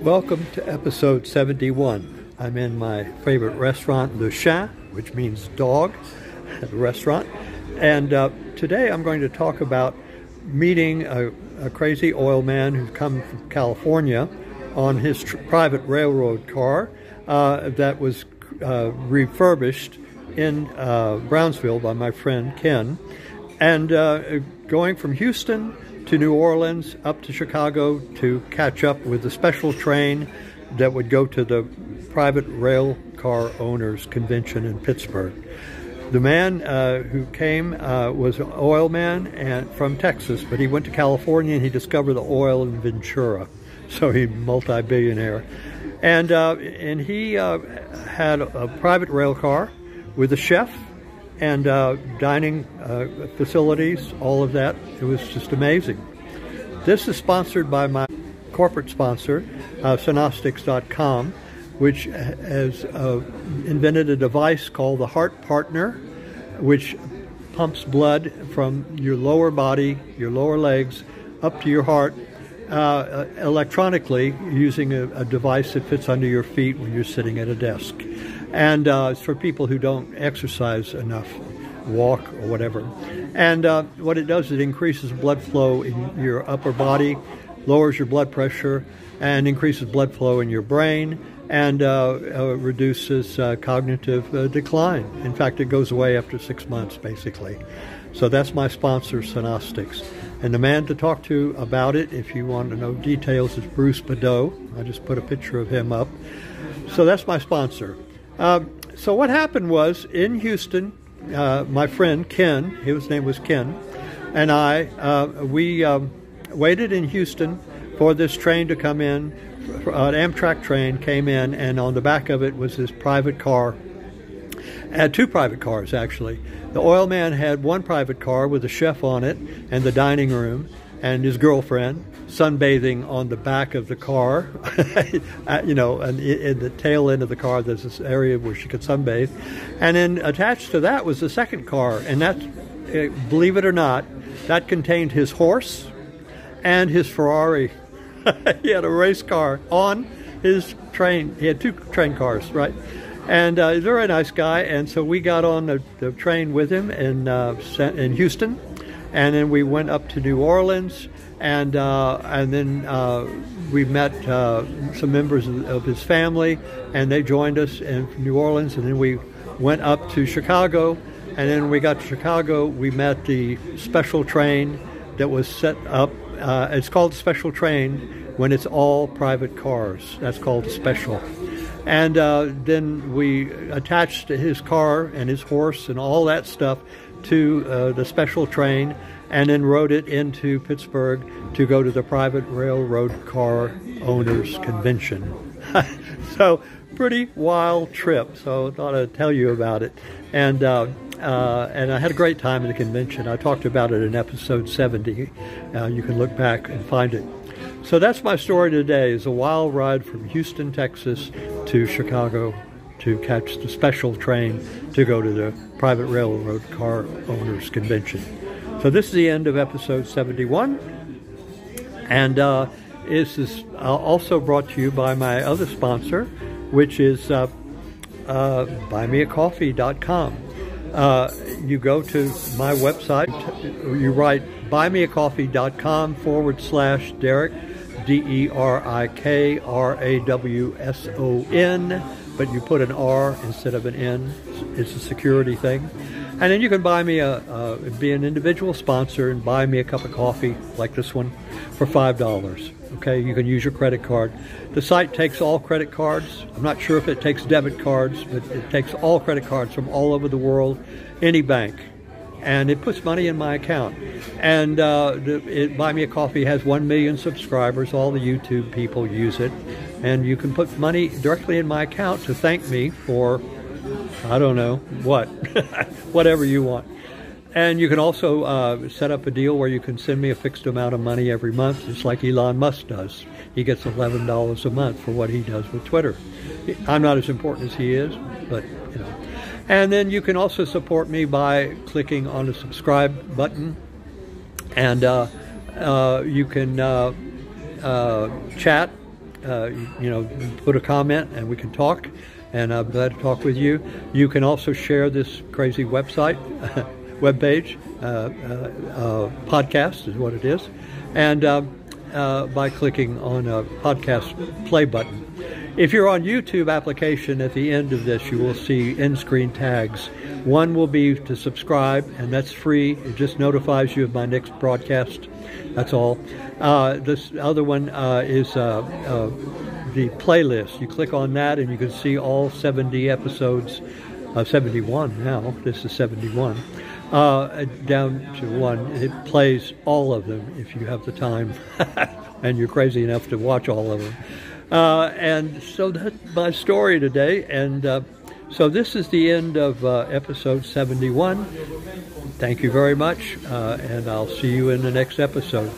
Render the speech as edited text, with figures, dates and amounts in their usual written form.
Welcome to episode 71. I'm in my favorite restaurant, Le Chien, which means dog, at a restaurant. And today I'm going to talk about meeting a crazy oil man who's come from California on his private railroad car that was refurbished in Brownsville by my friend Ken. And going from Houston to New Orleans, up to Chicago to catch up with the special train that would go to the private rail car owners convention in Pittsburgh. The man who came was an oil man and from Texas, but he went to California and he discovered the oil in Ventura, so he's multi-billionaire. And he had a private rail car with a chef and dining facilities, all of that. It was just amazing. This is sponsored by my corporate sponsor, Synostics.com, which has invented a device called the Heart Partner, which pumps blood from your lower body, your lower legs, up to your heart electronically using a device that fits under your feet when you're sitting at a desk. And it's for people who don't exercise enough, walk or whatever. And what it does, it increases blood flow in your upper body, lowers your blood pressure, and increases blood flow in your brain, and reduces cognitive decline. In fact, it goes away after 6 months, basically. So that's my sponsor, Synostics. And the man to talk to about it, if you want to know details, is Bruce Badeau. I just put a picture of him up. So that's my sponsor. So what happened was, in Houston, my friend Ken, his name was Ken, and we waited in Houston for this train to come in. An Amtrak train came in, and on the back of it was this private car. Had two private cars, actually. The oil man had one private car with a chef on it and the dining room, and his girlfriend sunbathing on the back of the car. You know, and in the tail end of the car there's this area where she could sunbathe. And then attached to that was the second car, and that, believe it or not, that contained his horse and his Ferrari. He had a race car on his train. He had two train cars, right? And he's a very nice guy, and so we got on the train with him in Houston, and then we went up to New Orleans, and then we met some members of his family, and they joined us in New Orleans, and then we went up to Chicago, and then when we got to Chicago, we met the special train that was set up. It's called the special train when it's all private cars. That's called the special. And then we attached his car and his horse and all that stuff to the special train, and then rode it into Pittsburgh to go to the private railroad car owners convention. So pretty wild trip. So I thought I'd tell you about it. And I had a great time at the convention. I talked about it in episode 70. You can look back and find it. So that's my story today, is a wild ride from Houston, Texas to Chicago to catch the special train to go to the private railroad car owners convention. So this is the end of episode 71. And this is also brought to you by my other sponsor, which is buymeacoffee.com. You go to my website, you write buymeacoffee.com/Derek, DERIKRAWSON, but you put an R instead of an N. It's a security thing. And then you can buy me be an individual sponsor and buy me a cup of coffee like this one for $5. Okay, you can use your credit card. The site takes all credit cards. I'm not sure if it takes debit cards, but it takes all credit cards from all over the world, any bank. And it puts money in my account. And Buy Me a Coffee has 1 million subscribers. All the YouTube people use it. And you can put money directly in my account to thank me for, I don't know, what, whatever you want. And you can also set up a deal where you can send me a fixed amount of money every month, just like Elon Musk does. He gets $11 a month for what he does with Twitter. I'm not as important as he is, but, you know. And then you can also support me by clicking on the subscribe button. And you can chat put a comment and we can talk, and I'm glad to talk with you. You can also share this crazy website, webpage, podcast is what it is, and by clicking on a podcast play button. If you're on YouTube application, at the end of this you will see end-screen tags. One will be to subscribe, and that's free. It just notifies you of my next broadcast. That's all. This other one is the playlist. You click on that and you can see all 70 episodes, 71 now, this is 71, down to one. It plays all of them if you have the time and you're crazy enough to watch all of them. And so that's my story today, and so this is the end of episode 71. Thank you very much, and I'll see you in the next episode.